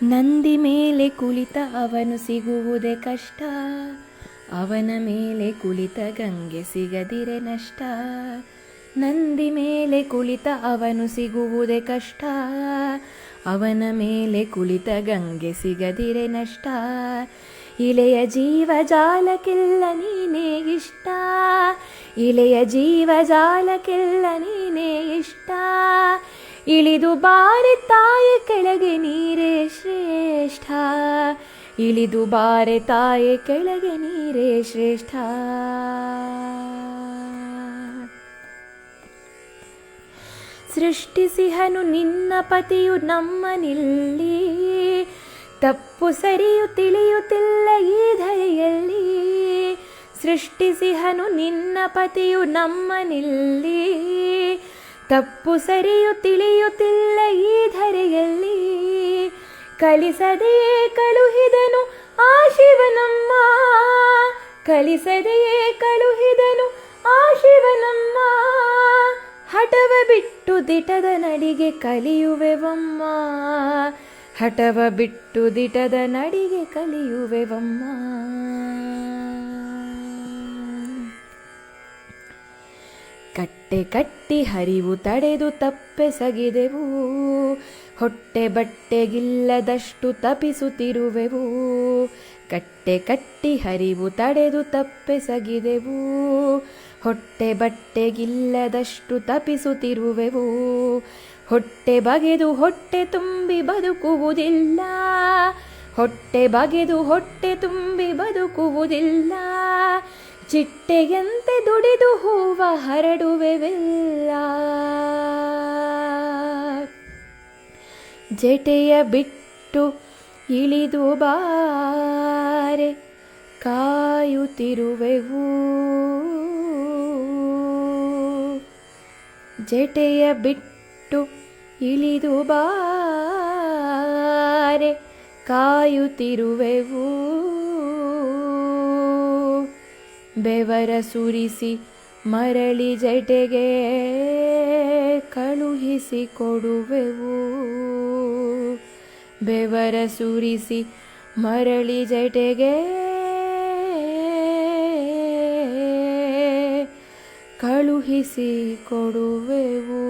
ನಂದಿ ಮೇಲೆ ಕುಳಿತ ಅವನು ಸಿಗುವುದೇ ಕಷ್ಟ, ಅವನ ಮೇಲೆ ಕುಳಿತ ಗಂಗೆ ಸಿಗದಿರೆ ನಷ್ಟ. ನಂದಿ ಮೇಲೆ ಕುಳಿತ ಅವನು ಸಿಗುವುದೇ ಕಷ್ಟ, ಅವನ ಮೇಲೆ ಕುಳಿತ ಗಂಗೆ ಸಿಗದಿರೆ ನಷ್ಟ. ಇಳೆಯ ಜೀವ ಜಾಲಕ್ಕೆಲ್ಲ ನೀನೇ ಇಷ್ಟ, ಇಳೆಯ ಜೀವ ಜಾಲಕ್ಕೆಲ್ಲ ನೀನೇ ಇಷ್ಟ. ಇಳಿದು ಬಾರೆ ತಾಯಿ ಕೆಳಗೆ ನೀರೇ ಶ್ರೇಷ್ಠ, ಇಳಿದು ಬಾರೆ ತಾಯಿ ಕೆಳಗೆ ನೀರೇ ಶ್ರೇಷ್ಠ. ಸೃಷ್ಟಿಸಿಹನು ನಿನ್ನ ಪತಿಯು ನಮ್ಮನಿಲ್ಲಿ, ತಪ್ಪು ಸರಿಯು ತಿಳಿಯುತ್ತಿಲ್ಲ ಈ ಧರೆಯಲ್ಲಿ. ಸೃಷ್ಟಿಸಿಹನು ನಿನ್ನ ಪತಿಯು ನಮ್ಮನಿಲ್ಲಿ, ತಪ್ಪು ಸರಿಯು ತಿಳಿಯುತ್ತಿಲ್ಲ ಈ ಧರೆಯಲ್ಲಿ. ಕಲಿಸದೆಯೇ ಕಳುಹಿದನು ಆ ಶಿವನಮ್ಮ, ಕಲಿಸದೆಯೇ ಕಳುಹಿದನು ಆ ಶಿವನಮ್ಮ. ಹಠವ ಬಿಟ್ಟು ದಿಟದ ನಡಿಗೆ ಕಲಿಯುವೆವಮ್ಮ, ಹಠವ ಬಿಟ್ಟು ದಿಟದ ನಡಿಗೆ ಕಲಿಯುವೆವಮ್ಮ. ಕಟ್ಟೆ ಕಟ್ಟಿ ಹರಿವು ತಡೆದು ತಪ್ಪೆಸಗಿದೆವು, ಹೊಟ್ಟೆ ಬಟ್ಟೆಗಿಲ್ಲದಷ್ಟು ತಪಿಸುತ್ತಿರುವೆವು. ಕಟ್ಟೆ ಕಟ್ಟಿ ಹರಿವು ತಡೆದು ತಪ್ಪೆಸಗಿದೆವು, ಹೊಟ್ಟೆ ಬಟ್ಟೆಗಿಲ್ಲದಷ್ಟು ತಪಿಸುತ್ತಿರುವೆವು. ಹೊಟ್ಟೆ ಬಗೆದು ಹೊಟ್ಟೆ ತುಂಬಿ ಬದುಕುವುದಿಲ್ಲ, ಹೊಟ್ಟೆ ಬಗೆದು ಹೊಟ್ಟೆ ತುಂಬಿ ಬದುಕುವುದಿಲ್ಲ. ಚಿಟ್ಟೆಯಂತೆ ದುಡಿದು ಹೂವ ಹರಡುವೆವೆಲ್ಲ, ಜಟೆಯ ಬಿಟ್ಟು ಇಳಿದು ಬಾರೆ ಕಾಯುತ್ತಿರುವೆವು. ಜಟೆಯ ಬಿಟ್ಟು ಇಳಿದು ಬಾರೆ ಕಾಯುತ್ತಿರುವೆವು. ಬೆವರ ಸುರಿಸಿ ಮರಳಿ ಜಟೆಗೆ ಕಳುಹಿಸಿ ಕೊಡುವೆವು, ಬೆವರ ಸುರಿಸಿ ಮರಳಿ ಜಟೆಗೆ ಕಳುಹಿಸಿ ಕೊಡುವೆವು.